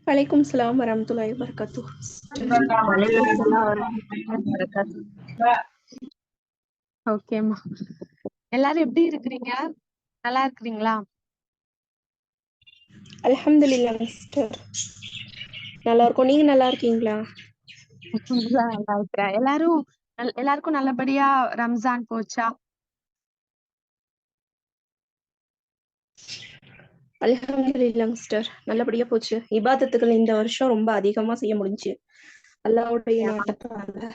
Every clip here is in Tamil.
வலைக்கும் சலாம் வரமத்துல்லாஹி வபரகாத்துஹ். ஓகேம்மா, எல்லாரும் எப்படி இருக்கிறீங்க? நல்லா இருக்கிறீங்களா? அல்ஹம்துலில்லாஹ் மிஸ்டர், நல்லா இருக்கோம். நீங்க நல்லா இருக்கீங்களா? நல்லா இருக்கிறேன். எல்லாருக்கும் நல்லபடியா ரம்ஜான் போச்சா? அல்ஹம்துலில்லாஹ் மிஸ்டர், நல்லபடியா போச்சு. இபாதத்துகள் இந்த வருஷம் ரொம்ப அதிகமா செய்ய முடிஞ்சுச்சு அல்லாஹ்வுடைய நாட்டத்தால.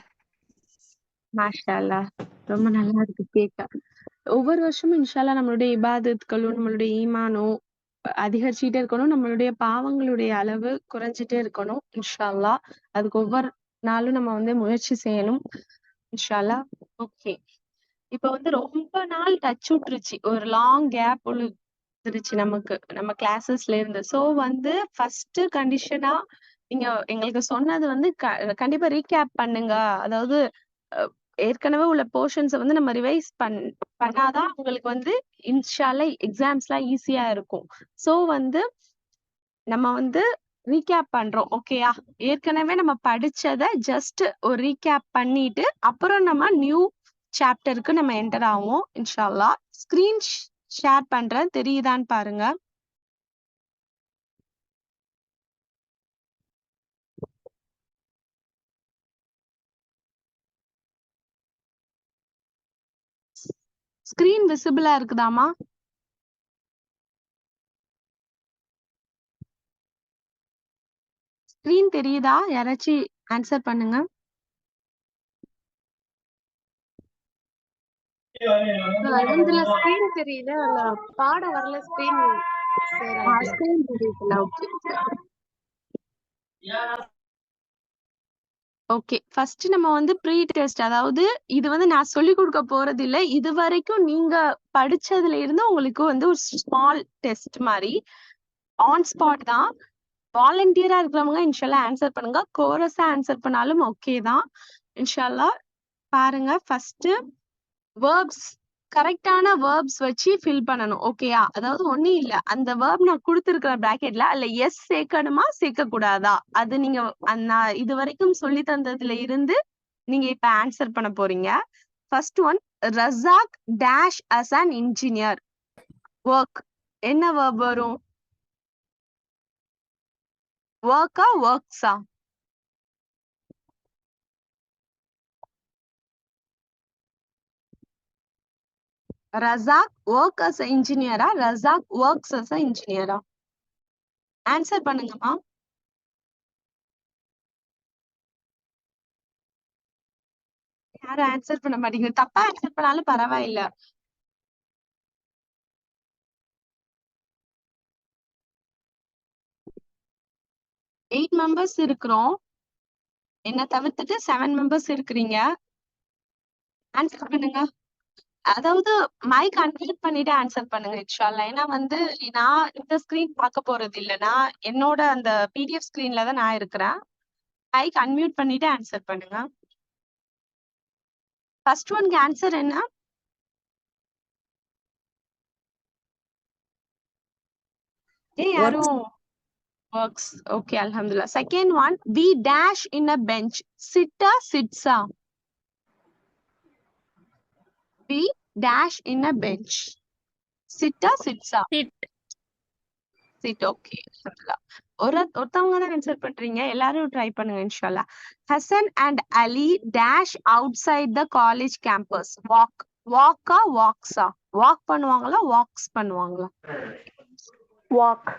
மாஷா அல்லாஹ், ரொம்ப நல்லா இருக்கு கேட்க. ஒவ்வொரு வருஷமும் இன்ஷா அல்லாஹ் நம்மளுடைய இபாதத்துகளும் நம்மளுடைய ஈமானும் அதிகரிச்சுட்டே இருக்கணும். நம்மளுடைய பாவங்களுடைய அளவு குறைஞ்சிட்டே இருக்கணும் இன்ஷா அல்லாஹ். அதுக்கு ஒவ்வொரு நாளும் நம்ம வந்து முயற்சி செய்யணும் இன்ஷா அல்லாஹ். ஓகே, இப்ப வந்து ரொம்ப நாள் டச் விட்டுருச்சு, ஒரு லாங் கேப் விழுந்துருச்சு நமக்கு நம்ம கிளாஸஸ்ல இருந்து. சோ வந்து ஃபர்ஸ்ட் கண்டிஷனா நீங்க எங்களுக்கு சொன்னது வந்து கண்டிப்பா ரீகேப் பண்ணுங்க. அதாவது ஏற்கனவே உள்ள போர்ஷன்ஸை வந்து நம்ம ரிவைஸ் பண்ணாதான் உங்களுக்கு வந்து இன்ஷா அல்லாஹ் எக்ஸாம்ஸ்லாம் ஈஸியா இருக்கும். சோ வந்து நம்ம வந்து ரீகேப் பண்றோம், ஓகேயா? ஏற்கனவே நம்ம படிச்சத ஜஸ்ட் ஒரு ரீகேப் பண்ணிட்டு அப்புறம் நம்ம நியூ சாப்டருக்கு நம்ம என்டர் ஆவோம் இன்ஷா அல்லாஹ். ஸ்கிரீன் ஷேர் பண்றேன், தெரியுதான்னு பாருங்க. ஸ்கிரீன் விசிபிளா இருக்குதாமா? ஸ்கிரீன் தெரியுதா? யாராச்சும் ஆன்சர் பண்ணுங்க. இதுல ஸ்கிரீன் தெரியுது, ஆனா பாடம் வரல. ஸ்கிரீன் ஸ்கிரீன் தெரியுதுல, ஓகே ஓகே. ஃபர்ஸ்ட் நம்ம வந்து ப்ரீ டெஸ்ட், அதாவது இது வந்து நான் சொல்லி கொடுக்க போறது இல்ல, இது வரைக்கும் நீங்க படிச்சதுல இருந்து உங்களுக்கு வந்து ஒரு ஸ்மால் டெஸ்ட் மாதிரி ஆன் ஸ்பாட் தான். வாலண்டியரா இருக்கிறவங்க இன்ஷால்லா ஆன்சர் பண்ணுங்க, கோரஸா ஆன்சர் பண்ணாலும் ஓகே தான் இன்ஷால்லா. பாருங்க, ஃபர்ஸ்ட் வேர்ப்ஸ், கரெக்டான வேர்ப்ஸ் வச்சு ஃபில் பண்ணணும், ஓகேயா? அதாவது ஒண்ணும் இல்ல, அந்த வேர்ப் நான் கொடுத்திருக்கிற பிராக்கெட்ல அல்ல எஸ் சேர்க்கணுமா சேர்க்க கூடாதா, அது நீங்க நான் இது வரைக்கும் சொல்லி தந்ததுல இருந்து நீங்க இப்ப ஆன்சர் பண்ண போறீங்க. First one, Razak dash as an engineer work. என்ன வேர்ப் வரும்? ஒர்க்கா ஒர்க்ஸா? ரஸாக் ஒர்க் அஸ் இன்ஜினியரா, ரஸாக் ஒர்க்ஸ் அஸ் இன்ஜினியரா? ஆன்சர் பண்ணுங்கம்மா. யாரும் ஆன்சர் பண்ண மாட்டீங்க, தப்பா ஆன்சர் பண்ணாலும் பரவாயில்ல. 8 மெம்பர்ஸ் இருக்கிறோம், என்ன தவிர்த்துட்டு 7 மெம்பர்ஸ் இருக்கிறீங்க. ஆன்சர் பண்ணுங்க. அதாவது மைக் அன்மியூட் பண்ணிட்டு ஆன்சர் பண்ணுங்க இன்ஷா அல்லாஹ். ஏன்னா வந்து நான் இந்த ஸ்கிரீன் பார்க்க போறது இல்ல, நான் என்னோட அந்த பிடிஎஃப் ஸ்கிரீன்ல தான் நான் இருக்கிறேன். மைக் அன்மியூட் பண்ணிட்டு ஆன்சர் பண்ணுங்க. ஃபர்ஸ்ட் ஒன்க்கு ஆன்சர் என்ன? யாரும் ஒர்க்ஸ், ஓகே அல்ஹம்துலில்லாஹ். Second one, we dash in a bench, சிட்டா சிட்ஸா? We dash in a bench, சிட்டா சிட்ஸா? சிட், ஓகே அல்ஹம்துலில்லாஹ். ஒருத்தவங்க தான் ஆன்சர் பண்றீங்க, எல்லாரும் ட்ரை பண்ணுங்க இன்ஷா அல்லாஹ். Hasan and Ali dash outside the college campus walk. வாக்கா வாக்ஸா? வாக் பண்ணுவாங்களா வாக்ஸ் பண்ணுவாங்களா? வாக்.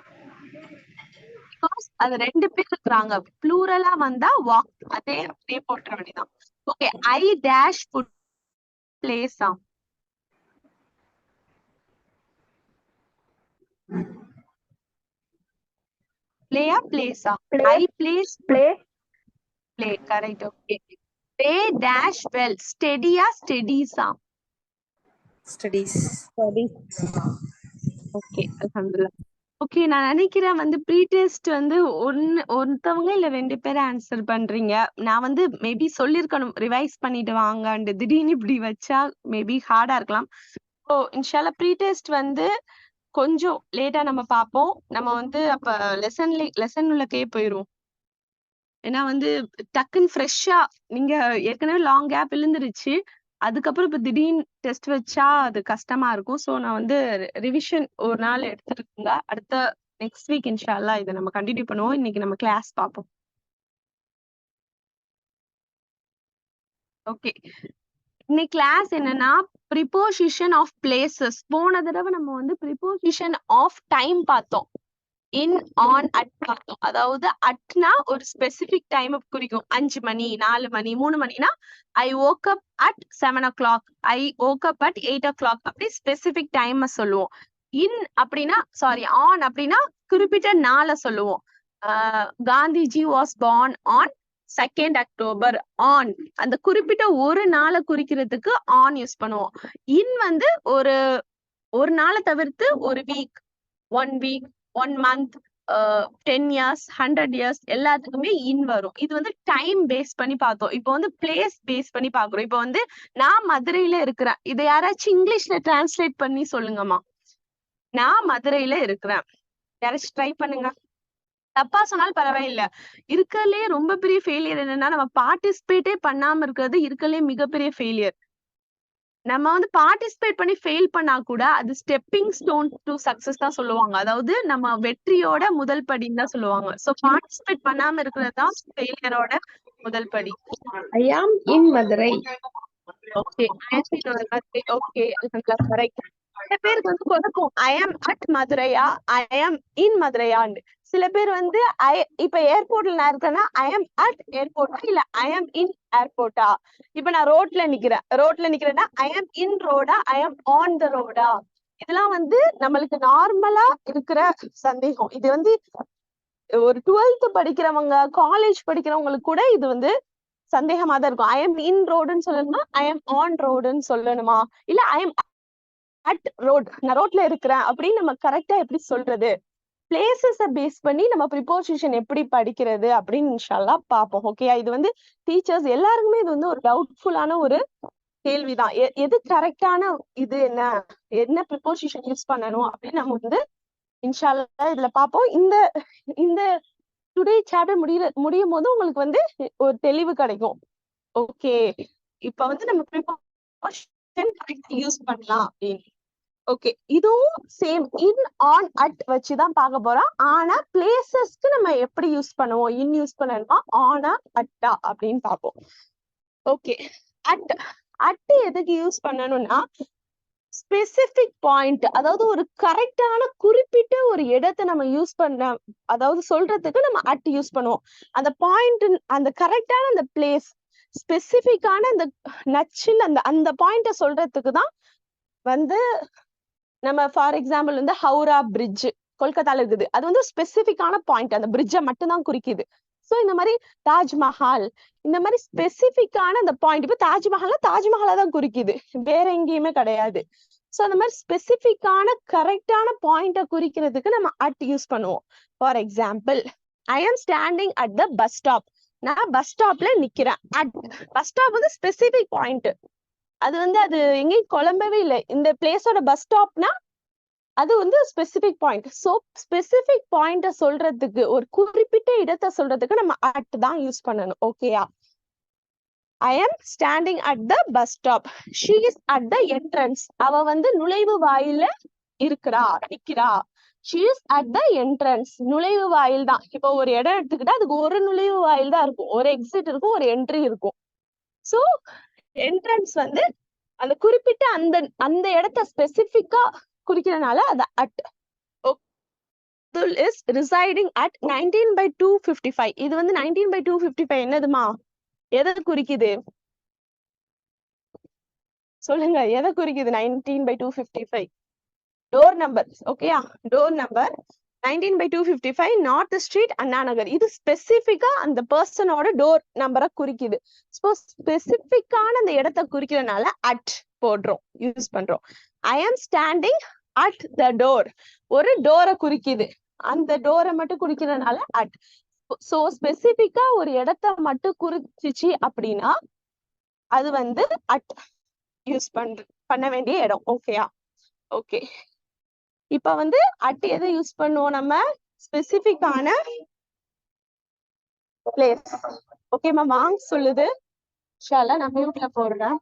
பிகாஸ் அது ரெண்டு பேர் இருக்கிறாங்க, ப்ளூரலா வந்தா வாக், அதே அப்படியே போட்டுற வேண்டியதான். ஓகே, ஐ டேஷ் ஃபுட் பிளேஸா? பிளேயா பிளேஸா? I plays play. Play, correct. Okay, they dash well, ஸ்டெடியா ஸ்டெடீஸா? ஸ்டடீஸ். ஓகே அல்ஹம்துலில்லாஹ். ஓகே, நான் நினைக்கிறேன் வந்து ப்ரீ டெஸ்ட் வந்து ஒருத்தவங்க இல்ல 2 பேர் ஆன்சர் பண்றீங்க. நான் வந்து மேபி சொல்லிருக்கணும் ரிவைஸ் பண்ணிட்டு வாங்கன்னு, திடீர்னு இப்படி வச்சா மேபி ஹார்டா இருக்கலாம். ஓ இன்ஷால்லா ப்ரீ டெஸ்ட் வந்து கொஞ்சம் லேட்டா நம்ம பார்ப்போம். நம்ம வந்து அப்ப லெசன் உள்ளக்கே போயிருவோம். ஏன்னா வந்து டக்குன்னு ஃப்ரெஷ்ஷா நீங்க ஏற்கனவே லாங் கேப் விழுந்துருச்சு. அதுக்கப்புறம் இப்ப திடீர்னு டெஸ்ட் வச்சா அது கஷ்டமா இருக்கும். ஸோ நான் வந்து ரிவிஷன் ஒரு நாள் எடுத்துருக்குங்க. அடுத்த நெக்ஸ்ட் வீக் இன்ஷா அல்லாஹ் இத நம்ம கன்டினியூ பண்ணுவோம். இன்னைக்கு நம்ம கிளாஸ் பார்ப்போம். ஓகே. இன்னைக்கு கிளாஸ் என்னன்னா ப்ரிபோசிஷன் ஆஃப் பிளேசஸ். போன தடவை நம்ம வந்து ப்ரிபோசிஷன் ஆஃப் டைம் பார்த்தோம். இன் ஆன் அட் பார்த்தோம். அதாவது அட்னா ஒரு ஸ்பெசிபிக் டைம் குறிக்கும். 5 மணி 4 மணி 3 மணினா ஐ woke up at 7 o'clock, I woke up at 8 o'clock அப்படி ஸ்பெசிபிக் டைம் சொல்லுவோம். இன் அப்படின்னா சாரி ஆன் அப்படின்னா குறிப்பிட்ட நாளை சொல்லுவோம். Gandhiji was born on 2nd October. On அந்த குறிப்பிட்ட ஒரு நாளை குறிக்கிறதுக்கு ஆன் யூஸ் பண்ணுவோம். இன் வந்து ஒரு நாளை தவிர்த்து ஒரு week, 1 week, 1 month, 10 years, 100 years எல்லாத்துக்குமே இன் வரும். இது வந்து டைம் பேஸ் பண்ணி பார்த்தோம். இப்போ வந்து பிளேஸ் பேஸ் பண்ணி பாக்குறோம். இப்போ வந்து நான் மதுரையில இருக்கிறேன். இதை யாராச்சும் இங்கிலீஷ்ல டிரான்ஸ்லேட் பண்ணி சொல்லுங்கம்மா. நான் மதுரையில இருக்கிறேன். யாராச்சும் ட்ரை பண்ணுங்க. தப்பா சொன்னாலும் பரவாயில்ல. இருக்கலே ரொம்ப பெரிய ஃபெயிலியர் என்னன்னா நம்ம பார்ட்டிசிபேட்டே பண்ணாம இருக்கிறது இருக்கலே மிகப்பெரிய ஃபெயிலியர். நம்ம வந்து பார்ட்டிசிபேட் பண்ணி ஃபெயில் பண்ணா கூட அது ஸ்டெப்பிங் ஸ்டோன் டு சக்சஸ் தான் சொல்லுவாங்க. அதாவது நம்ம வெற்றியோட முதல் படின்னு தான் சொல்லுவாங்க. சோ பார்ட்டிசிபேட் பண்ணாம இருக்கிறது தான் ஃபெயிலியரோட முதல் படி. I am in Madurai. Okay okay correct. சில பேருக்கு வந்து குழப்பம். ஐ ஆம் அட் மதுரையா ஐ ஆம் இன் மதுரையான்னு. சில பேர் வந்து இப்ப ஏர்போர்ட்ல நான் இருக்கேன்னா ஐ ஆம் அட் ஏர்போர்ட்டா இல்ல ஐ ஆம் இன் ஏர்போர்ட்டா. இப்ப நான் ரோட்ல நிக்கிறேன்னா ஐ ஆம் இன் ரோடா ஐ ஆம் ஆன் த ரோடா. இதெல்லாம் வந்து நம்மளுக்கு நார்மலா இருக்கிற சந்தேகம். இது வந்து ஒரு 12th படிக்கிறவங்க காலேஜ் படிக்கிறவங்களுக்கு கூட இது வந்து சந்தேகமா தான் இருக்கும். ஐ எம் இன் ரோடுன்னு சொல்லணுமா ஐ எம் ஆன் ரோடுன்னு சொல்லணுமா இல்ல ஐ எம் அட் ரோட் நான் ரோட்ல இருக்கிறேன் அப்படின்னு நம்ம கரெக்டா எப்படி சொல்றது? பிளேசஸ பேஸ் பண்ணி நம்ம ப்ரிபோசிஷன் எப்படி படிக்கிறது அப்படின்னு இன்ஷால்லா பார்ப்போம். ஓகேயா? இது வந்து டீச்சர்ஸ் எல்லாருக்குமே இது வந்து ஒரு டவுட்ஃபுல்லான ஒரு கேள்விதான். எது கரெக்டான இது என்ன ப்ரிபோசிஷன் யூஸ் பண்ணணும் அப்படின்னு நம்ம வந்து இன்ஷால்லா இதுல பார்ப்போம். இந்த டுடே சாப்டர் முடியும் போது உங்களுக்கு வந்து ஒரு தெளிவு கிடைக்கும். ஓகே, இப்ப வந்து நம்ம ப்ரிபோசிஷன் கரெக்டா யூஸ் பண்ணலாம் அப்படின்னு. ஓகே, இதுவும் சேம் இன் ஆன் அட் வச்சுதான் பார்க்க போறோம். ஆனா பிளேசஸ்க்கு நம்ம எப்படி யூஸ் பண்ணுவோம்? இன் யூஸ் பண்ணணுமா ஆனா அட்டா அப்படின்னு பார்ப்போம். ஓகே, அட் எதுக்கு யூஸ் பண்ணணும்னா ஸ்பெசிபிக் பாயிண்ட், அதாவது ஒரு கரெக்டான குறிப்பிட்ட ஒரு இடத்தை நம்ம யூஸ் பண்ண அதாவது சொல்றதுக்கு நம்ம அட் யூஸ் பண்ணுவோம். அந்த பாயிண்ட் அந்த கரெக்டான அந்த பிளேஸ் ஸ்பெசிபிக்கான அந்த நச்சுன்னு அந்த பாயிண்ட சொல்றதுக்கு தான் வந்து நம்ம ஃபார் எக்ஸாம்பிள் வந்து ஹவுரா பிரிட்ஜ் கொல்கத்தால இருக்குது. அது வந்து ஸ்பெசிபிக்கான பாயிண்ட், அந்த பிரிட்ஜை மட்டும் தான் குறிக்குது. சோ இந்த மாதிரி தாஜ்மஹால் இந்த மாதிரி ஸ்பெசிபிக்கான அந்த பாயிண்ட், இப்ப தாஜ்மஹாலை தான் குறிக்குது, வேற எங்கேயுமே கிடையாது. சோ அந்த மாதிரி ஸ்பெசிபிக்கான கரெக்டான பாயிண்ட குறிக்கிறதுக்கு நம்ம அட் யூஸ் பண்ணுவோம். For example I am standing at the bus stop. நான் பஸ் ஸ்டாப்ல நிக்கிறேன். அட் பஸ் ஸ்டாப் வந்து ஸ்பெசிபிக் பாயிண்ட். அது வந்து அது எங்கேயும் குழம்பவே இல்லை. இந்த பிளேஸோட பஸ் ஸ்டாப்னா அது வந்து ஸ்பெசிபிக் பாயிண்ட். சோ ஸ்பெசிபிக் பாயிண்ட சொல்றதுக்கு ஒரு குறிப்பிட்ட இடத்தை சொல்றதுக்கு நம்ம அட் தான் யூஸ் பண்ணணும். ஓகேயா? I am standing at the bus stop. She is at the entrance. அவ வந்து நுழைவு வாயில நிக்கிறா. She is at the entrance. நுழைவு வாயில் தான். இப்போ ஒரு இடம் எடுத்துக்கிட்டா அதுக்கு ஒரு நுழைவு வாயில் தான் இருக்கும், ஒரு எக்ஸிட் இருக்கும், ஒரு என்ட்ரி இருக்கும். சோ என்ட்ரன்ஸ் வந்து அந்த குறிப்பிட்ட அந்த இடத்தை ஸ்பெசிபிக்கா குறிக்கிறதுனால அது அட். Is residing at 19/255. இது வந்து 19/255 என்னதுமா? எதை குறிக்குது சொல்லுங்க? எதை குறிக்குது 19/255? Door number. ஓகேயா? Door number 19/255 north street Anna Nagar. இது ஸ்பெசிபிக்கா அந்த பர்சனோட டோர் நம்பரை குறிக்குது. ஸ்பெசிபிக்கான அந்த இடத்தை குறிக்கிறதுனால அட் போடுறோம், யூஸ் பண்றோம். ஐ am standing at the door. ஒரு டோரை குறிக்குது, அந்த டோரை மட்டும் குறிக்கிறதுனால அட். சோ ஸ்பெசிபிக்கா ஒரு இடத்த மட்டும் குறிச்சிச்சு அப்படின்னா அது வந்து அட் யூஸ் பண்ண வேண்டிய இடம். ஓகேயா? ஓகே, இப்ப வந்து அட் எதை யூஸ் பண்ணுவோம் நம்ம? ஸ்பெசிபிக்கான பிளேஸ். ஓகேமா, வாங்க சொல்லுது. இன்ஷால்லா நான் மியூட்ல போடுறேன்.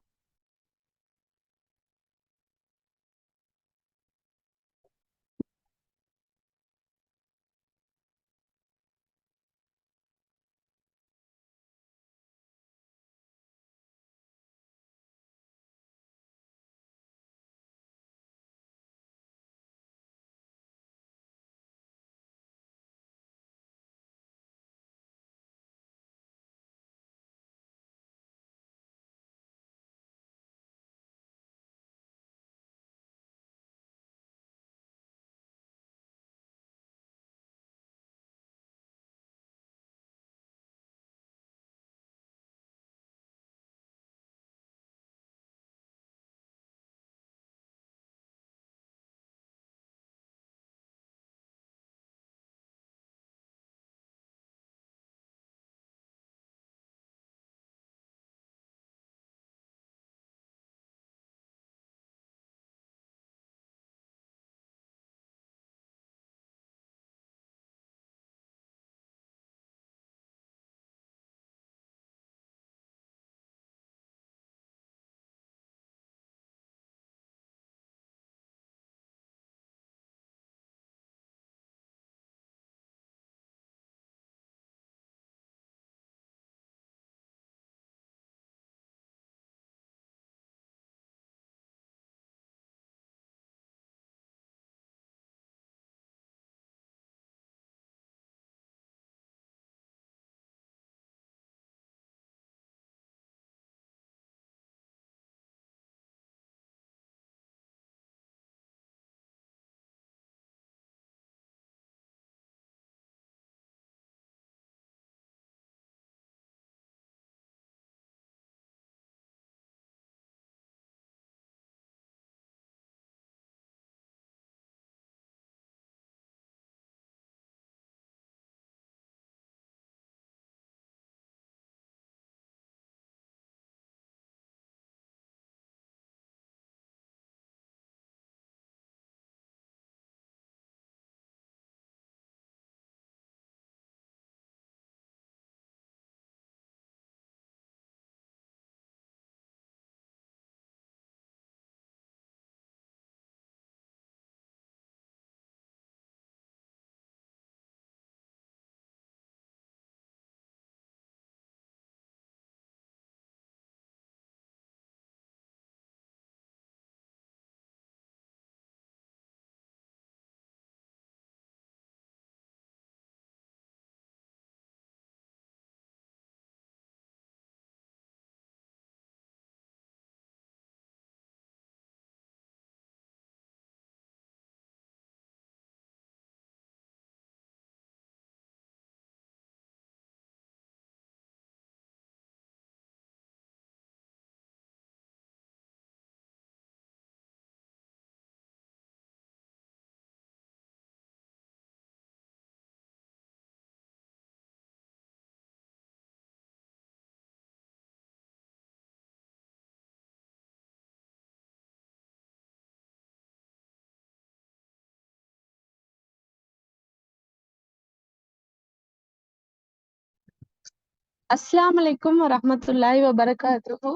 அஸ்ஸலாமு அலைக்கும் வரஹ்மத்துல்லாஹி வபரகாத்துஹு.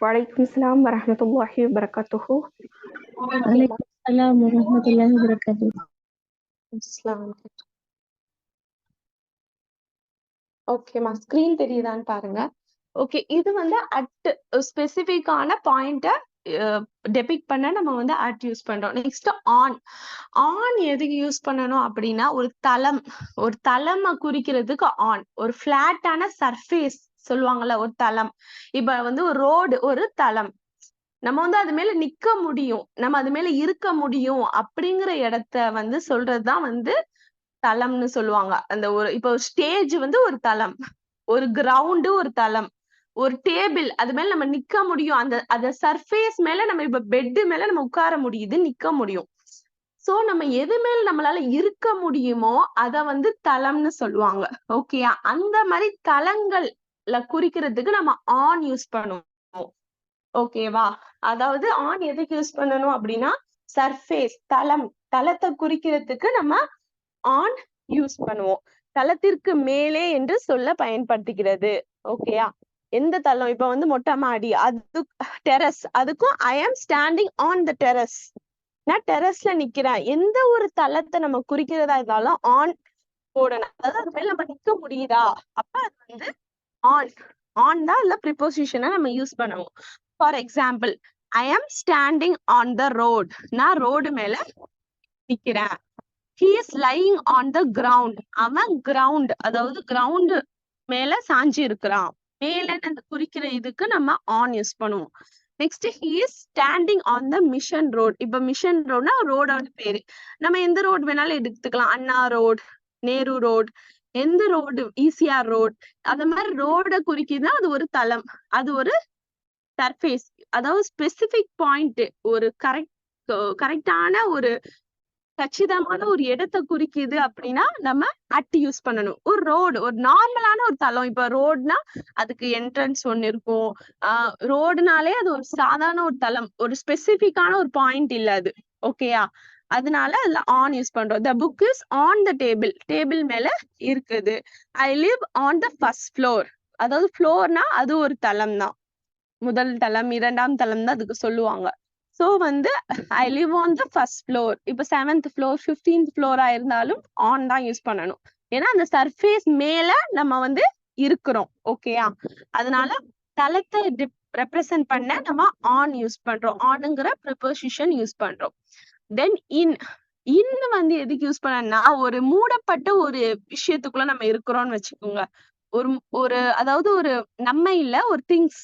வலைக்கும் அஸ்ஸலாம் வரஹ்மத்துல்லாஹி வபரகாத்துஹு. வலைக்கும் அஸ்ஸலாம் வரஹ்மத்துல்லாஹி வபரகாத்துஹு. ஓகேமா, ஸ்கிரீன் தெரியுதான்னு பாருங்க. ஓகே, இது வந்து அட் ஸ்பெசிபிக்கான பாயிண்ட டெபிக் பண்ண நம்ம வந்து அட் யூஸ் பண்றோம். Next on. ஆன் எதுக்கு யூஸ் பண்ணணும் அப்படின்னா, ஒரு தளம குறிக்கிறதுக்கு ஆன். ஒரு பிளாட்டான சர்ஃபேஸ் சொல்லுவாங்கல்ல, ஒரு தளம். இப்ப வந்து ஒரு ரோடு ஒரு தளம். நம்ம வந்து அது மேல நிக்க முடியும், நம்ம அது மேல இருக்க முடியும் அப்படிங்கிற இடத்த வந்து சொல்றதுதான் வந்து தளம்னு சொல்லுவாங்க. அந்த ஒரு இப்போ ஸ்டேஜ் வந்து ஒரு தளம், ஒரு கிரவுண்டு ஒரு தளம், ஒரு டேபிள் அது மேல நம்ம நிக்க முடியும். அந்த சர்ஃபேஸ் மேல நம்ம இப்ப பெட் மேல நம்ம உட்கார முடியுது, நிக்க முடியும். சோ நம்ம எது மேல நம்மளால இருக்க முடியுமோ அத வந்து தளம்னு சொல்லுவாங்க. ஓகேயா? அந்த மாதிரி தளங்கள்ல குறிக்கிறதுக்கு நம்ம ஆன் யூஸ் பண்ணுவோம். ஓகேவா? அதாவது ஆன் எதுக்கு யூஸ் பண்ணணும் அப்படின்னா சர்ஃபேஸ் தளத்தை குறிக்கிறதுக்கு நம்ம ஆன் யூஸ் பண்ணுவோம். தளத்திற்கு மேலே என்று சொல்ல பயன்படுத்துகிறது. ஓகேயா? எந்த தளம் இப்ப வந்து மொட்டை மாடி, அது டெரஸ், அதுக்கும் ஐ am standing on the terrace, நான் டெரஸ்ல நிக்கிறேன். எந்த ஒரு தளத்தை நம்ம குறிக்கிறதா இருந்தாலும் ஆன் போடணும். அதாவது அது மேல நம்ம நிக்க முடியுதா, அப்ப அது வந்து ஆன் தான் இல்ல ப்ரிப்போசிஷனை நம்ம யூஸ் பண்ணுவோம். For example, I am standing on the road, நான் ரோடு மேல நிக்கிறேன். he is lying on the ground, அவன் கிரவுண்ட், அதாவது கிரவுண்ட் மேல சாஞ்சி இருக்கிறான். மேல குறிக்கிற இதுக்கு நம்ம ஆன் யூஸ் பண்ணுவோம். Next, he is standing on the mission road. இப்ப மிஷன் ரோட்னா ரோடோட பேரு. நம்ம எந்த ரோடு வேணாலும் எடுத்துக்கலாம். அண்ணா ரோட், நேரு ரோட், எந்த ரோடு, ஈசிஆர் ரோட், அந்த மாதிரி ரோட குறிக்குதுன்னா அது ஒரு தளம், அது ஒரு சர்ஃபேஸ், அதாவது ஸ்பெசிபிக் பாயிண்ட், ஒரு கரெக்டான ஒரு கச்சிதமான ஒரு இடத்தை குறிக்குது அப்படின்னா நம்ம அட் யூஸ் பண்ணணும். ஒரு ரோடு, ஒரு நார்மலான ஒரு தளம், இப்ப ரோடுனா அதுக்கு என்ட்ரன்ஸ் ஒண்ணு இருக்கும். ரோடுனாலே அது ஒரு சாதாரண ஒரு தளம், ஒரு ஸ்பெசிபிக்கான ஒரு பாயிண்ட் இல்ல அது. ஓகேயா? அதனால அதுல ஆன் யூஸ் பண்றோம். The book is on the table, table மேல இருக்குது. I live on the first floor, அதாவது ஃப்ளோர்னா அது ஒரு தளம் தான், முதல் தளம், இரண்டாம் தளம் தான் அதுக்கு சொல்லுவாங்க. சோ வந்து I live on the first floor. இப்ப 7th ஃப்ளோர் 15th ஃப்ளோரா இருந்தாலும் ஆன் தான் யூஸ் பண்ணணும். ஏன்னா அந்த சர்ஃபேஸ் மேல நம்ம வந்து இருக்கிறோம். ஓகேயா? அதனால தளத்தை ரெப்ரசன்ட் பண்ண நம்ம ஆன் யூஸ் பண்றோம். ஆனுங்கிற ப்ரிபோசிஷன் யூஸ் பண்றோம். தென் இன் வந்து எதுக்கு யூஸ் பண்ணா, ஒரு மூடப்பட்ட ஒரு விஷயத்துக்குள்ள நம்ம இருக்கிறோம்னு வச்சுக்கோங்க. ஒரு அதாவது ஒரு நம்ம இல்ல, ஒரு திங்ஸ்,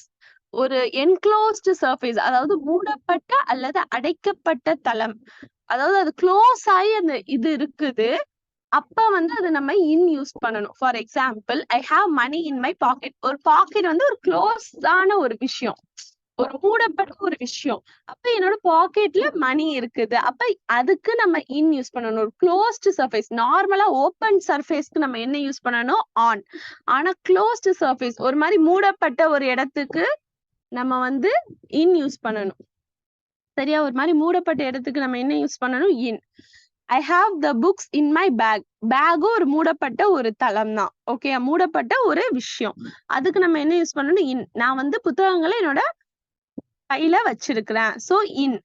ஒரு என்க்ளோஸ்டு சர்ஃபேஸ், அதாவது மூடப்பட்ட அல்லது அடைக்கப்பட்ட தளம், அதாவது அது க்ளோஸ் ஆகி அந்த இது இருக்குது. அப்ப வந்து அது நம்ம இன் யூஸ் பண்ணணும். For example, I have money in my pocket. ஒரு பாக்கெட் வந்து ஒரு க்ளோஸ் ஆன ஒரு விஷயம், ஒரு மூடப்பட்ட ஒரு விஷயம். அப்ப என்னோட பாக்கெட்ல மணி இருக்குது. அப்ப அதுக்கு நம்ம இன் யூஸ் பண்ணணும். ஒரு க்ளோஸ்டு சர்ஃபேஸ், நார்மலா ஓப்பன் சர்ஃபேஸ்க்கு நம்ம என்ன யூஸ் பண்ணணும்? ஆன். ஆனா க்ளோஸ்டு சர்ஃபேஸ், ஒரு மாதிரி மூடப்பட்ட ஒரு இடத்துக்கு நம்ம வந்து இன் யூஸ் பண்ணணும். சரியா? ஒரு மாதிரி மூடப்பட்ட இடத்துக்கு நம்ம என்ன யூஸ் பண்ணணும்? In. I have the books in my bag. பேக்கும் ஒரு மூடப்பட்ட ஒரு தளம் தான். ஓகே, மூடப்பட்ட ஒரு விஷயம். அதுக்கு நம்ம என்ன யூஸ் பண்ணணும்? இன். நான் வந்து புத்தகங்களை என்னோட கையில வச்சிருக்கிறேன். So in.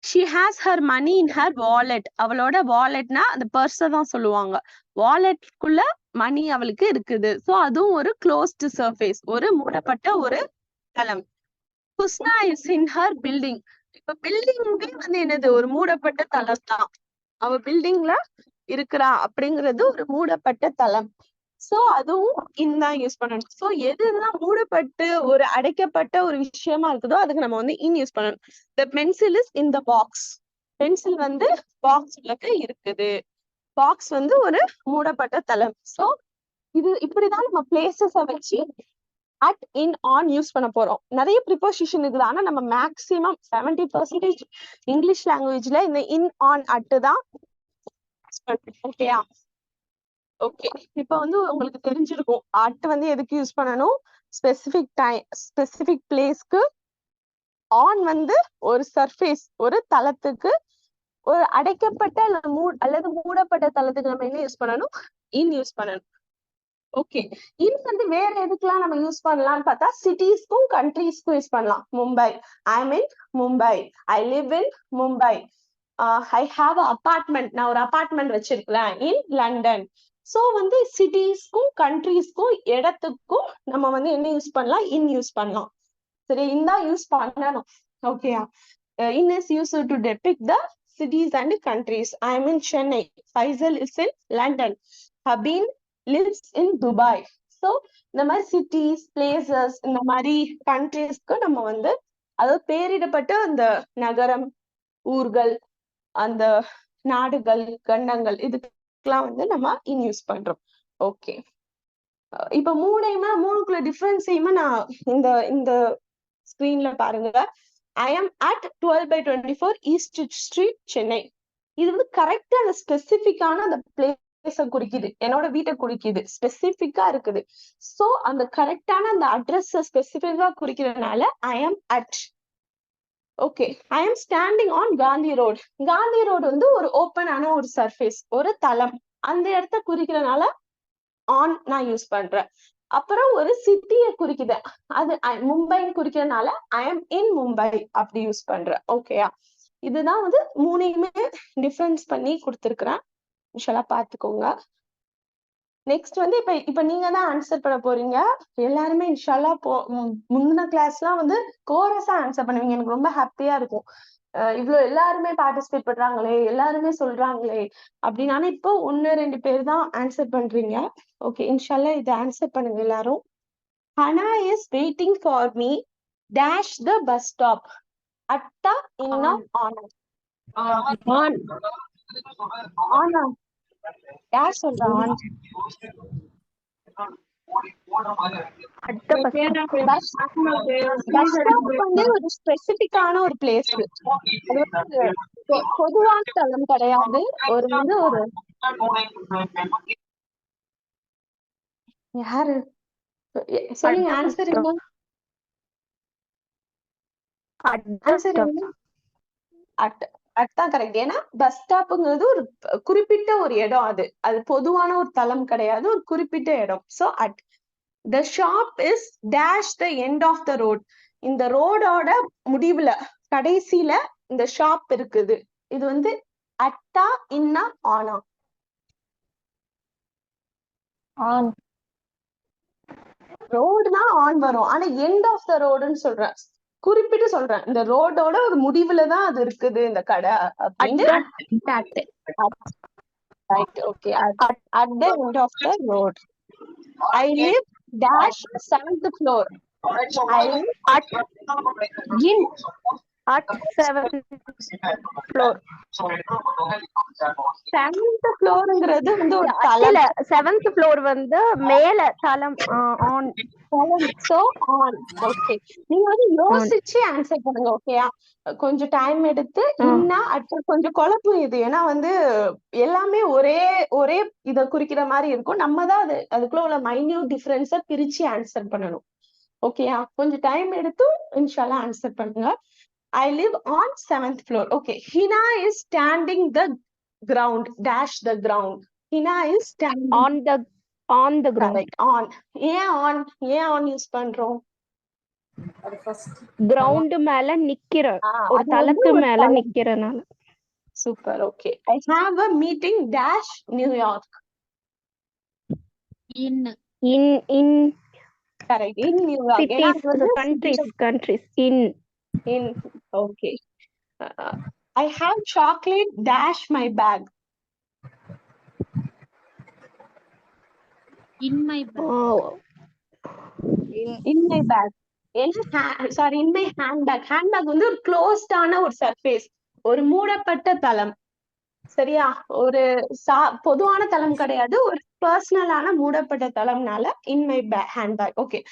she has her money in her wallet. அவளோட வாலெட்னா அந்த பர்ஸ தான் சொல்லுவாங்க. வாலெட்குள்ள மணி அவளுக்கு இருக்குது. சோ அதுவும் ஒரு க்ளோஸ்டு சர்ஃபேஸ், ஒரு மூடப்பட்ட ஒரு தளம். Husna is in her building. இப்ப பில்டிங்கே வந்து என்னது? ஒரு மூடப்பட்ட தளம் தான். அவ பில்டிங்ல இருக்கிறா அப்படிங்கிறது ஒரு மூடப்பட்ட தளம். சோ அதுவும் இன் யூஸ் பண்ணணும். சோ எதுதான் மூடப்பட்டு ஒரு அடைக்கப்பட்ட ஒரு விஷயமா இருக்குதோ அதுக்கு நம்ம வந்து இன் யூஸ் பண்ணணும். The pencil is in the box. Pencil வந்து பாக்ஸ் உள்ள இருக்குது. பாக்ஸ் வந்து ஒரு மூடப்பட்ட தளம். சோ இது இப்படிதான் நம்ம பிளேசஸ வச்சு அட், இன், ஆன் யூஸ் பண்ண போறோம். நிறைய ப்ரிப்போசிஷன் இருக்குது. ஆனா நம்ம மேக்சிமம் 70% இங்கிலீஷ் லாங்குவேஜ்ல இந்த இன், ஆன், அட் தான். ஓகேயா? ஓகே, இப்ப வந்து உங்களுக்கு தெரிஞ்சிருக்கும் அட் வந்து எதுக்கு யூஸ் பண்ணணும்? ஸ்பெசிபிக் டைம், ஸ்பெசிபிக் பிளேஸ்க்கு. ஆன் வந்து ஒரு சர்ஃபேஸ், ஒரு தளத்துக்கு. ஒரு அடைக்கப்பட்ட அல்லது மூடப்பட்ட தளத்துக்கு நம்ம என்ன யூஸ் பண்ணணும்? இன் யூஸ் பண்ணணும். ஓகே, இன் வந்து வேற எதுக்கெல்லாம் நம்ம யூஸ் பண்ணலாம்னு பார்த்தா சிட்டிஸ்க்கும் கண்ட்ரீஸ்க்கும் யூஸ் பண்ணலாம். Mumbai, I am in Mumbai. I live in Mumbai. I have apartment, நான் ஒரு அபார்ட்மெண்ட் வச்சிருக்கிறேன் இன் லண்டன். சோ வந்து சிட்டிஸ்க்கும் கண்ட்ரீஸ்க்கும் இடத்துக்கும் நம்ம வந்து என்ன யூஸ் பண்ணலாம்? இன் யூஸ் பண்ணலாம். சரி, இந்த யூஸ் பண்ணணும். ஓகேயா? In is used to depict the cities and countries. I am in Chennai. Faisal is in London. Habin lives in Dubai. So இந்த மாதிரி சிட்டிஸ், பிளேசஸ், இந்த மாதிரி கண்ட்ரீஸ்க்கு நம்ம வந்து அதாவது பேரிடப்பட்ட அந்த நகரம், ஊர்கள், அந்த நாடுகள், கண்டங்கள், இதுக்கெல்லாம் வந்து நம்ம இன் யூஸ் பண்றோம். ஓகே, இப்ப மூணுக்குள்ள டிஃபரன்ஸையுமே நான் இந்த ஸ்கிரீன்ல பாருங்க. I am at 12/24 East Street, Chennai. இது வந்து கரெக்டா அந்த ஸ்பெசிபிக்கான அந்த பிளேஸ குறிக்குது, என்னோட வீட்டை குறிக்குது, ஸ்பெசிபிக்கா இருக்குது. சோ அந்த கரெக்டான அந்த அட்ரஸ் ஸ்பெசிபிக்கா குறிக்கிறதுனால I am at okay, I am standing on Gandhi road. Gandhi road வந்து ஒரு ஓப்பனான ஒரு சர்ஃபேஸ், ஒரு தளம். அந்த இடத்த குறிக்கிறதுனால ஆன் நான் யூஸ் பண்றேன். அப்புறம் ஒரு சிட்டியை குறிக்குது, அது மும்பைன்னு குறிக்கிறதுனால ஐ எம் இன் மும்பை அப்படி யூஸ் பண்றேன். ஓகேயா? இதுதான் வந்து மூணையுமே டிஃபரன்ஸ் பண்ணி கொடுத்துருக்குறேன். இன்ஷால்லா பாத்துக்கோங்க. நெக்ஸ்ட் வந்து இப்ப நீங்க தான் ஆன்சர் பண்ண போறீங்க. எல்லாருமே இன்ஷால்லா முந்தின கிளாஸ்லாம் வந்து கோரஸா ஆன்சர் பண்ணுவீங்க. எனக்கு ரொம்ப ஹாப்பியா இருக்கும். இவ்வளவு எல்லாருமே பார்ட்டிசிபேட் பண்றாங்களே, எல்லாருமே சொல்றாங்களே அப்படின்னு. ஆனா இப்போ 1-2 பேர் தான் ஆன்சர் பண்றீங்க. ஓகே, இன்ஷால்லா இதை ஆன்சர் பண்ணுங்க எல்லாரும். Hana is waiting for me dash the bus stop. அட்டா இன்னா ஆனா ஆனா யார் சொல்றா ஆன்? பஸ் ஸ்டாப் வந்து ஒரு ஸ்பெசிபிக்கான ஒரு பிளேஸ். அது வந்து பொதுவான தளம் கிடையாது. ஒரு வந்து ஒரு யாரு சொல்லுங்க ஆன்சர் என்ன? ஆன்சர் என்ன? அதான் கரெக்ட். ஏன்னா பஸ் ஸ்டாப்புங்கிறது ஒரு குறிப்பிட்ட ஒரு இடம். அது பொதுவான ஒரு தளம் கிடையாது, ஒரு குறிப்பிட்ட இடம். So at the shop is dash the end of the road. இந்த ரோடோட முடிவுல கடைசியில இந்த ஷாப் இருக்குது. இது வந்து அட்டா இன்னா ஆனா? ஆன். ரோடுனா ஆன் வரும், ஆனா எண்ட் ஆஃப் த ரோடுன்னு சொல்றேன், குறிப்பிட்டு சொல்றேன். இந்த ரோடோட ஒரு முடிவுலதான் அது இருக்குது இந்த கடை அப்படின்னு. Right, okay. At the end of the road. I live dash 7th floor. I live at 7th floor. 7th floorங்கிறது வந்து ஒரு தளம். 7th floor வந்து மேல தளம். ஆன். So on. ஓகே, நீங்க வந்து யோசிச்சு ஆன்சர் பண்ணுங்க. ஓகேயா? கொஞ்சம் டைம் எடுத்து. இன்னா அட் கொஞ்சம் குழப்பம் இது. ஏன்னா வந்து எல்லாமே ஒரே ஒரே இத குறிக்கிற மாதிரி இருக்கும். நம்ம தான் அதுக்குள்ள உள்ள மைன்யூட் டிஃபரன்ஸ பிரிச்சு ஆன்சர் பண்ணணும். ஓகேயா? கொஞ்சம் டைம் எடுத்து இன்ஷால்லா ஆன்சர் பண்ணுங்க. I live on 7th floor. Okay. Hina is standing the ground. Dash the ground. Hina is standing on the ground. Correct. On. ஏன் on யூஸ் பண்றோம்? கிரவுண்ட் மேல நிக்கிற ஒரு தளத்து மேல நிக்கிறனால. Super. Okay. I have a meeting dash New York. in Correct. In New York. countries in. Okay. I have chocolate dash my bag. in my bag. In my bag. Sorry, in my handbag. Handbag வந்து ஒரு க்ளோஸ்டான ஒரு சர்ஃபேஸ், ஒரு மூடப்பட்ட தளம். சரியா? ஒரு பொதுவான தளம் கிடையாது, ஒரு பர்சனலான மூடப்பட்ட தளம்னால in my handbag. Okay.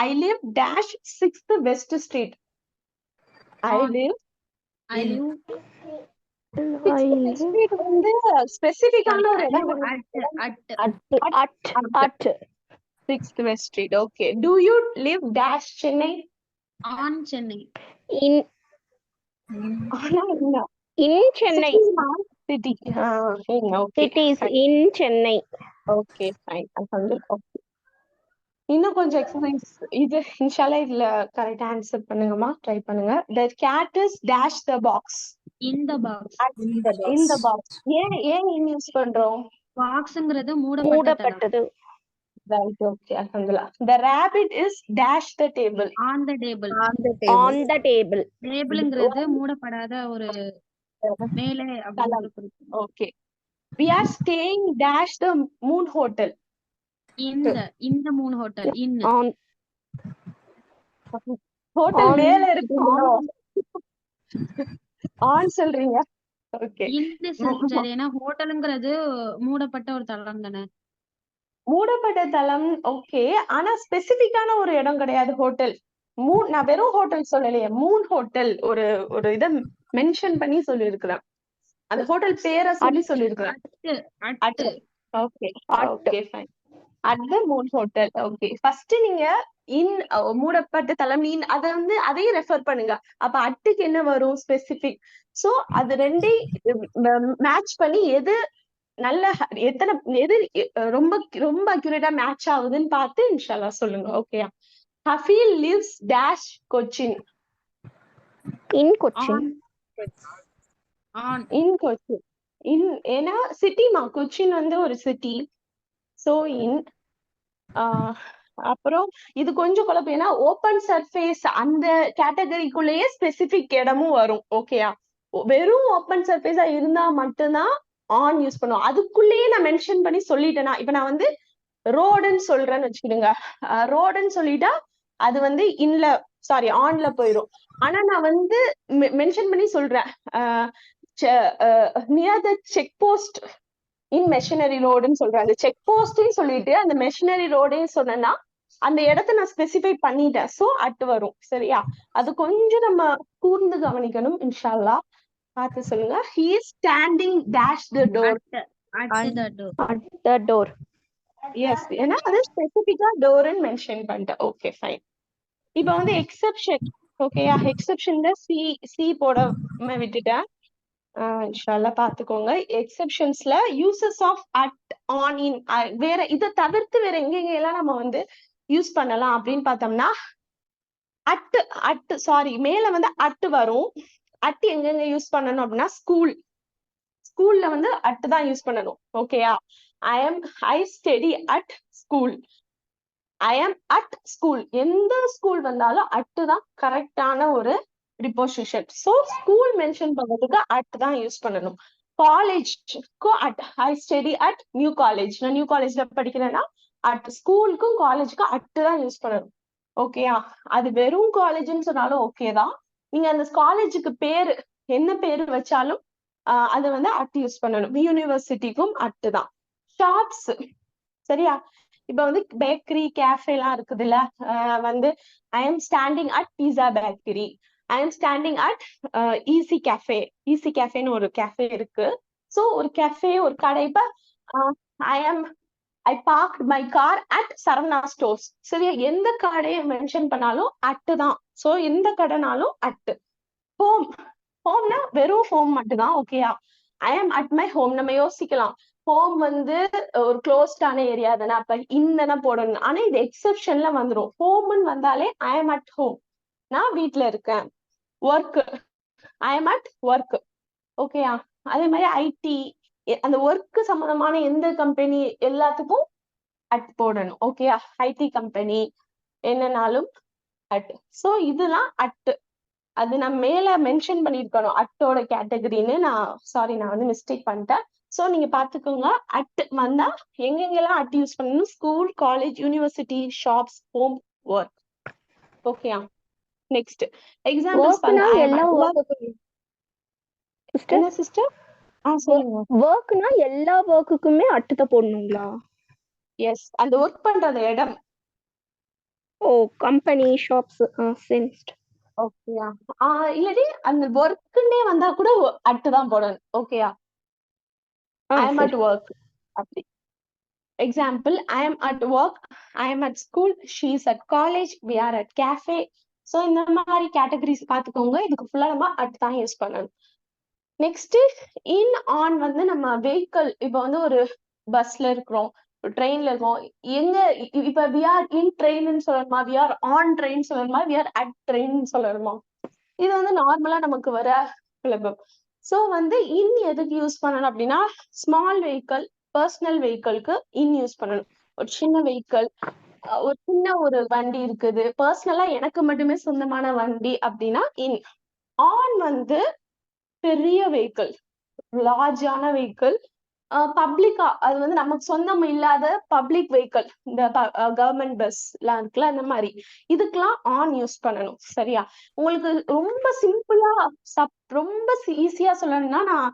I live dash 6th West Street. I live வந்து ஸ்பெசிபிக்கான ஒரு இடம். at 6th West Street. Okay. Do you live dash Chennai? on Chennai. in Chennai city. Okay. It is in Chennai. Okay, fine. Alhamdulillah. இன்னும் கொஞ்சம் எக்ஸசைஸ் இது இன்ஷால்லா இதுல கரெக்ட் ஆன்சர் பண்ணுங்கம்மா. ட்ரை பண்ணுங்க. The cat is dash the box. In the box. In the box. ஏன் யூஸ் பண்றோம்? பாக்ஸ்ங்கிறது மூடப்பட்டது. Right, okay. Alhamdulillah. The rabbit is dash the table. On the table. On the table. டேபிள்ங்கிறது மூடப்படாத ஒரு மேலே அப்படி. Okay. We are staying dash the Moon Hotel. In the Moon Hotel. In on hotel மேல இருக்கு. ஆன் சொல்றீங்க. ஓகே. இந்த சரி, ஏன்னா ஹோட்டல்ங்கிறது மூடப்பட்ட ஒரு தளம் தானே. மூடப்பட்ட தளம். ஓகே, ஆனா ஸ்பெசிபிக்கான ஒரு இடம் கிடையாது ஹோட்டல். நான் வெறும் ஹோட்டல் சொல்லலையே, மூன் ஹோட்டல் ஒரு இதை மென்ஷன் பண்ணி சொல்லியிருக்கிறேன். அந்த ஹோட்டல் பேரை சொல்லியிருக்கிறேன். Okay, okay, fine. At the Moon Hotel. Okay. First நீங்க இன் மூடப்பட்ட தளம் இன் அத வந்து அதையும் ரெஃபர் பண்ணுங்க. அப்ப அட்டுக்கு என்ன வரும் ஸ்பெசிபிக். சோ அது ரெண்டையும் மேட்ச் பண்ணி எது நல்ல எத்தனை எது ரொம்ப ரொம்ப அக்யூரேட்டா மேட்ச் ஆகுதுன்னு பார்த்து இன்ஷால்லா சொல்லுங்க. ஓகேயா? ஹஃபீல் லிவ்ஸ் டேஷ் கொச்சின். இன் கொச்சின். இன் கொச்சின். இன் ஏன்னா சிட்டிமா, கொச்சின் வந்து ஒரு சிட்டி. சோ இன் அப்புறம் இது கொஞ்சம் குழப்பம். ஏன்னா ஓப்பன் சர்ஃபேஸ் அந்த கேட்டகரிக்குள்ளேயே ஸ்பெசிபிக் இடமும் வரும். ஓகேயா? வெறும் ஓப்பன் சர்ஃபேஸா இருந்தா மட்டும்தான் ஆன் யூஸ் பண்ணுவோம். அதுக்குள்ளேயே நான் மென்ஷன் பண்ணி சொல்லிட்டேன்னா, இப்ப நான் வந்து ரோடுன்னு சொல்றேன்னு வச்சுக்கிடுங்க. ரோடுன்னு சொல்லிட்டா அது வந்து இன்ல சாரி ஆன்ல போயிடும். ஆனா நான் வந்து மென்ஷன் பண்ணி சொல்றேன் near the check post in machinery ரோடுன்னு சொல்றேன். அந்த செக் போஸ்ட்னு சொல்லிட்டு அந்த மெஷினரி ரோடையும் சொன்னேன்னா அந்த இடத்த நான் ஸ்பெசிஃபை பண்ணிட்டேன். சோ அட்டு வரும். சரியா? அது கொஞ்சம் நம்ம கூர்ந்து கவனிக்கணும். இன்ஷால்லா பார்த்து சொல்லுங்க. he is standing dash the door. At the door. Yes, ஏன்னா அது ஸ்பெசிபிக்கா டோர்ன்னு மென்ஷன் பண்ணிட்டேன். Okay fine. இப்ப வந்து எக்ஸெப்ஷன். ஓகேயா? எக்ஸெப்ஷன்ல சி போட விட்டுட்டேன். இன்ஷால்லா பாத்துக்கோங்க. எக்ஸெப்ஷன்ஸ்ல uses of at on in வேற இதை தவிர்த்து வேற எங்கெங்க எல்லாம் நம்ம வந்து யூஸ் பண்ணலாம் அப்படின்னு பார்த்தோம்னா அட்டு சாரி மேல வந்து அட்டு வரும். அட்டு எங்கெங்க யூஸ் பண்ணணும் அப்படின்னா ஸ்கூல்ல வந்து அட்டு தான் யூஸ் பண்ணணும். ஓகேயா? I study at school. I am at school. எந்த ஸ்கூல் வந்தாலும் அட்டு தான் கரெக்டான ஒரு ப்ரிபோசிஷன். சோ ஸ்கூல் மென்ஷன் பண்றதுக்கு அட் தான் யூஸ் பண்ணணும். காலேஜ்க்கும் at. I study at new college. நான் நியூ காலேஜ்ல படிக்கிறேன்னா அட். ஸ்கூலுக்கும் காலேஜுக்கும் அட்டு தான் யூஸ் பண்ணணும். ஓகேயா? அது வெறும் காலேஜ்னு சொன்னாலும் ஓகே தான். நீங்க அந்த காலேஜுக்கு பேரு என்ன பேரு வச்சாலும் அது வந்து அட் யூஸ் பண்ணணும். யூனிவர்சிட்டிக்கும் அட்டு தான். ஷாப்ஸ். சரியா? இப்ப வந்து பேக்கரி கேஃபே எல்லாம் இருக்குதுல்ல, வந்து I am standing at pizza bakery. I am standing at easy cafe. Easy கேஃபேன்னு ஒரு கேஃபே இருக்கு. சோ ஒரு கேஃபே ஒரு கடை. இப்ப I park my car at Saravana Stores. சரியா? எந்த கடையை மென்ஷன் பண்ணாலும் அட்டு தான். சோ எந்த கடைனாலும் அட்டு. ஹோம்னா வெறும் ஹோம் மட்டும் தான். ஓகேயா? I am at my home. நம்ம யோசிக்கலாம், ஹோம் வந்து ஒரு க்ளோஸ்டான ஏரியா தானே, அப்ப இந்த போடணும். ஆனா இது எக்ஸெப்ஷன்ல வந்துடும். ஹோம்னு வந்தாலே ஐ ஆம் அட் ஹோம், நான் வீட்டுல இருக்கேன். Work, I am at work. ஓகேயா? அதே மாதிரி ஐடி, அந்த ஒர்க் சம்பந்தமான எந்த கம்பெனி எல்லாத்துக்கும் அட் போடணும். ஓகேயா? ஐடி கம்பெனி என்னன்னாலும் அட். சோ இதெல்லாம் அட்டு. அது நான் மேல மென்ஷன் பண்ணிருக்கணும் அட்டோட கேட்டகரின்னு. நான் வந்து மிஸ்டேக் பண்ணிட்டேன். சோ நீங்க பாத்துக்கோங்க. அட் வந்தா எங்கெங்கெல்லாம் அட் யூஸ் பண்ணணும்? School, college, university, shops, home, work. ஓகேயா? நெக்ஸ்ட் எக்ஸாம்பிள்ஸ் ஒர்க்னா பாருங்க. எல்லா ஒர்க்குக்கும். என்ன சிஸ்டர்? சொல்லுங்க. ஒர்க்னா எல்லா ஒர்க்குக்குமே அட்டு தான் போடணுங்களா? எஸ், அந்த ஒர்க் பண்ற இடம். ஓ, கம்பெனி, ஷாப்ஸ். சென்ஸ்ட். ஓகேயா? இல்லாட்டி அந்த ஒர்க்குன்னே வந்தா கூட அட்டு தான் போடணும். ஓகேயா? I am at work. அப்படி example, I am at work, I am at school, she is at college, we are at cafe. So இந்த மாதிரி கேட்டகரிஸ் பார்த்துக்கோங்க. இதுக்கு ஃபுல்லா நம்ம அட் தான் யூஸ் பண்ணணும். நெக்ஸ்ட் இன் ஆன் வந்து நம்ம வெஹிக்கிள். இப்போ வந்து ஒரு பஸ்ல இருக்கிறோம், ட்ரெயின்ல இருக்கோம். எங்க இப்ப வி ஆர் இன் ட்ரெயின்னு சொல்லணுமா, வி ஆர் ஆன் ட்ரெயின் சொல்லணுமா, வி ஆர் அட் ட்ரெயின் சொல்லணுமா? இது வந்து நார்மலா நமக்கு வர குழப்பம். சோ வந்து இன் எதுக்கு யூஸ் பண்ணணும் அப்படின்னா, ஸ்மால் வெஹிக்கிள், பர்சனல் வெஹிக்கிள்க்கு இன் யூஸ் பண்ணணும். ஒரு சின்ன வெஹிக்கிள், ஒரு சின்ன ஒரு வண்டி இருக்குது, பர்சனலா எனக்கு மட்டுமே சொந்தமான வண்டி அப்படின்னா இன். ஆன் வந்து பெரிய வெஹிக்கிள், லார்ஜான வெஹிக்கிள், பப்ளிக்கா அது வந்து நமக்கு சொந்தம் இல்லாத பப்ளிக் வெஹிக்கிள், இந்த கவர்மெண்ட் பஸ் எல்லாம் இருக்குல்ல, அந்த மாதிரி இதுக்கெல்லாம் ஆன் யூஸ் பண்ணணும். சரியா? உங்களுக்கு ரொம்ப சிம்பிளா ரொம்ப ஈஸியா சொல்லணும்னா நான்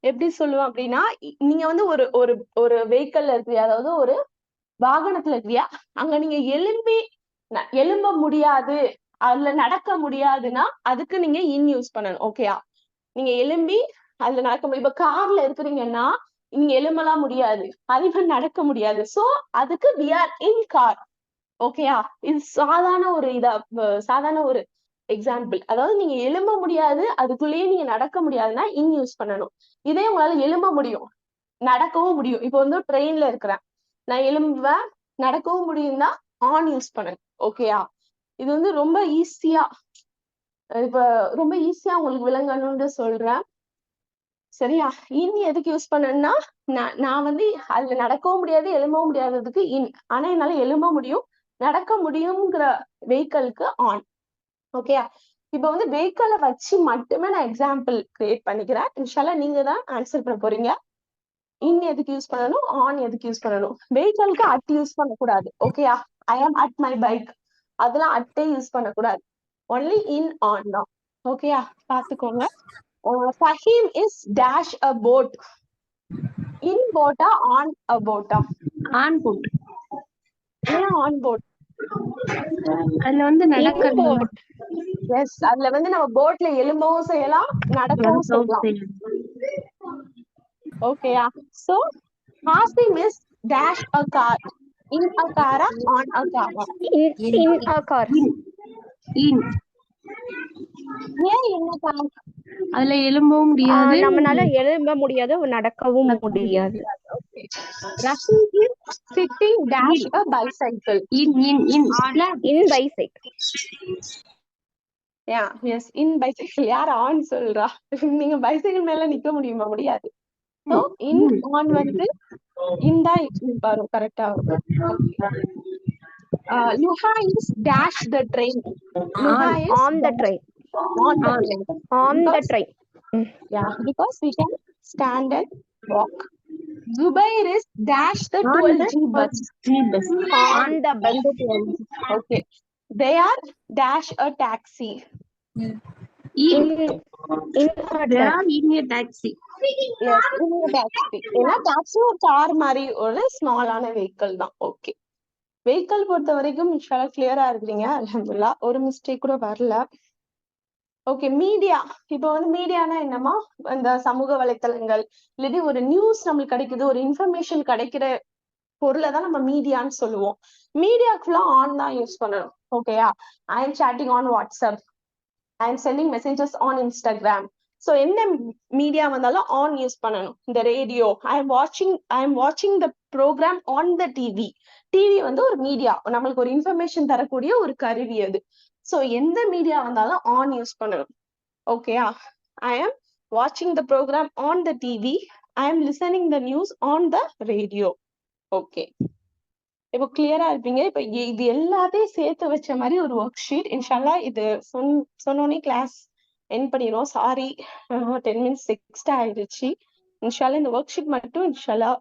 எப்படி சொல்லுவேன் அப்படின்னா, நீங்க வந்து ஒரு ஒரு ஒரு வெஹிக்கிள்ல இருக்கிறியா, அதாவது ஒரு வாகனத்துல இருக்கிறியா, அங்க நீங்க எழும்ப முடியாது, அதுல நடக்க முடியாதுன்னா அதுக்கு நீங்க இன் யூஸ் பண்ணணும். ஓகேயா? நீங்க எழும்பி அதுல நடக்க முடியும். இப்ப கார்ல இருக்கிறீங்கன்னா நீங்க எழும்பலாம் முடியாது, அதே மாதிரி நடக்க முடியாது. சோ அதுக்கு we are in car. ஓகேயா? இது சாதாரண ஒரு எக்ஸாம்பிள். அதாவது நீங்க எழும்ப முடியாது, அதுக்குள்ளேயே நீங்க நடக்க முடியாதுன்னா இன் யூஸ் பண்ணணும். இதே உங்களால எழும்ப முடியும், நடக்கவும் முடியும். இப்போ வந்து ட்ரெயின்ல இருக்கிறேன், நான் எழும்புவேன், நடக்கவும் முடியும்னா ஆன் யூஸ் பண்ணணும். ஓகேயா? இது வந்து ரொம்ப ஈஸியா உங்களுக்கு விளங்கணும்னு சொல்றேன். சரியா? இன் எதுக்கு யூஸ் பண்ணணும்னா, நான் வந்து அதுல நடக்கவும் முடியாது, எழும்பவும் முடியாததுக்கு இன். ஆனா என்னால எழும்ப முடியும், நடக்க முடியுங்கிற வெஹிக்கலுக்கு ஆன். ஓகேயா? இப்ப வந்து வெஹிக்கலை வச்சு மட்டுமே நான் எக்ஸாம்பிள் கிரியேட் பண்ணிக்கிறேன். இன்ஷால்லா நீங்க தான் ஆன்சர் பண்ண போறீங்க. இன் எதுக்கு யூஸ் பண்ணணும், ஆன் எதுக்கு யூஸ் பண்ணணும். வெஹிக்கலுக்கு அட் யூஸ் பண்ணக்கூடாது. ஓகேயா? I am at my bike, அதெல்லாம் அட்டே யூஸ் பண்ணக்கூடாது. ஒன்லி இன் ஆன் தான். ஓகேயா? பாத்துக்கோங்க. Fahim is dash a boat. In boat on a boat. On boat. ஏன் on boat? அதுல வந்து In நடக்கிறது boat. Yes, அதுல வந்து நம்ம போட்ல எழும்பவும் செய்யலாம், நடக்கவும் செய்யலாம். ஓகேயா? So Hasim is dash a car. In a car on a car. In a car. இன். ஏன் என்ன car? அதுல எழும்பவும் முடியாது, நம்மனால எழும்ப முடியாது, நடக்கவும் முடியாது. Okay. Rashid is sitting dash a bicycle. In in in. In bicycle. Yeah, yes, in bicycle. யார் ஆன் சொல்றா? நீங்க பைசைக்கிள் மேல நிக்க முடியுமா? முடியாது. So in on வந்து இந்தா வரும், கரெக்டா வரும். Luha is dash the train. Luha is On the train. on the train. On the train. Yeah, because we can stand and walk. Zubair is dash the 12G bus. On the bus. Okay. They are dash a taxi. In a taxi. Yes, in a taxi. ஏன்னா டாக்ஸி ஒரு கார் மாதிரி ஒரு ஸ்மாலான வெஹிக்கிள் தான். ஓகே, வெஹிக்கிள் பொறுத்த வரைக்கும் இன்ஷால்லா கிளியரா இருக்கிறீங்க. அல்ஹம்துலில்லாஹ், ஒரு மிஸ்டேக் கூட வரல. Okay, media. இப்போ வந்து மீடியானா என்னமா, இந்த சமூக வலைத்தளங்கள், இல்லாட்டி ஒரு நியூஸ் நம்மளுக்கு கிடைக்குது, ஒரு இன்ஃபர்மேஷன் கிடைக்கிற பொருளை தான் நம்ம மீடியான்னு சொல்லுவோம். மீடியாக்குள்ள ஆன் தான் யூஸ் பண்ணணும். ஓகேயா? I am chatting on WhatsApp, I am sending messages on Instagram. So என்ன மீடியா வந்தாலும் ஆன் யூஸ் பண்ணணும். இந்த ரேடியோ, ஐ எம் வாட்சிங் the programme on the TV. TV வந்து ஒரு மீடியா, நம்மளுக்கு ஒரு இன்ஃபர்மேஷன் தரக்கூடிய ஒரு கருவி அது. ஸோ எந்த மீடியா வந்தாலும் ஆன் யூஸ் பண்ணணும். ஓகேயா? ஐ எம் வாட்சிங் the programme on the TV, I am listening the news on the radio. Okay, இப்போ கிளியரா இருப்பீங்க. இப்போ இது எல்லாத்தையும் சேர்த்து வச்ச மாதிரி ஒரு ஒர்க் ஷீட். இன்ஷால்லா இது சொன்னோடனே கிளாஸ் என் பண்ணிடுவோம். சாரி, 10 minutes எக்ஸ்ட்ரா ஆயிடுச்சு. இன்ஷால்லா இந்த ஒர்க் ஷீட் மட்டும் இன்ஷால்லா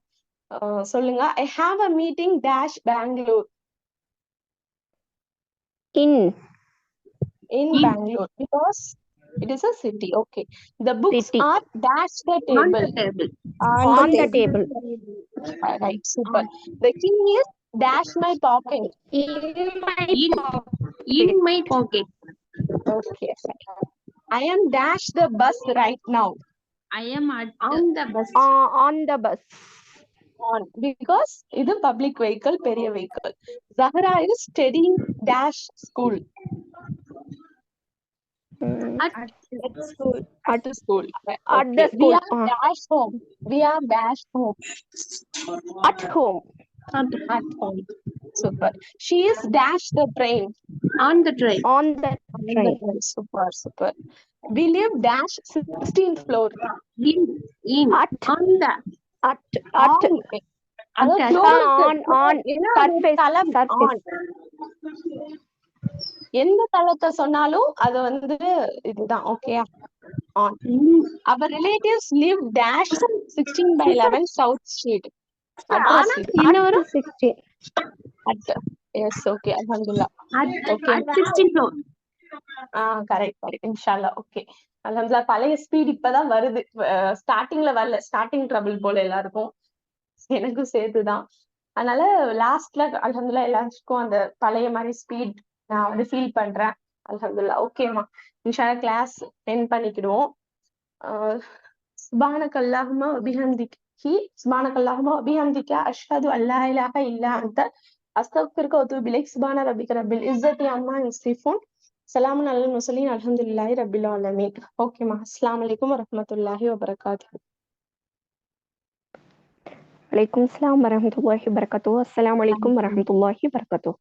சொல்லுங்க. I have a meeting dash Bangalore. in Bangalore because it is a city. Okay, the books city. are dash the table. On the table. Right, super. The key is dash my pocket. In my pocket. Okay, I am dash the bus right now. I am on the bus. On the bus. On because இது public vehicle, பெரிய vehicle. Zahra is studying dash school. At school. At school. At the We school. are dash home. We are dash home. At home. At home. Super. She is dash the train. On the train. On the train. Super, super. We live dash 16th floor. In. At. On the. At. At. அதாவது At. floor On. ஏன்னா Surface. தளம் Surface. on. எந்த தளத்தை சொன்னாலும் அது வந்து இதுதான். ஓகேயா? on. Our relatives live dash 16/11 South Street. Address இது. At 16. At. Yes, okay, alhamdulillah. Okay. At 16th floor. Correct இன்ஷால்லா. ஓகே, அல்ஹம்துலில்லாஹ். பழைய ஸ்பீட் இப்பதான் வருது, ஸ்டார்டிங்ல வரல. ஸ்டார்டிங் ட்ரபிள் போல எல்லாருக்கும், எனக்கும் சேர்த்துதான். அதனால லாஸ்ட்ல அல்ஹம்துலில்லாஹ் எல்லாருக்கும் அந்த பழைய மாதிரி ஸ்பீட் நான் வந்து ஃபீல் பண்றேன். அல்ஹம்துலில்லாஹ். ஓகேமா, இன்ஷால்லா கிளாஸ் எண்ட் பண்ணிக்கிடுவோம். சுப்ஹானக்கல்லாஹும்ம வபிஹம்திகி சுப்ஹானக்கல்லாஹும்ம வபிஹம்திக அஷ்ஹது அல்லா இலாஹா இல்லா அன்த அஸ்தக்ஃபிருக்க வ அத்தூபு இலைக். சுப்ஹான ரப்பிக ரப்பில் இஸ்ஸத்தி அம்மா யசிஃபூன். ஸலாமுன் அலல் முர்ஸலீன். அல்ஹம்துலில்லாஹி ரப்பில் ஆலமீன். ஓகேம்மா. அஸ்ஸலாமு அலைக்கும் வரஹ்மத்துல்லாஹி வபரகாத்துஹு. வலைக்கும் அஸ்ஸலாம் வரஹ்மத்துல்லாஹி வபரகாத்துஹு. அஸ்ஸலாமு அலைக்கும் வரஹ்மத்துல்லாஹி வபரகாத்துஹு.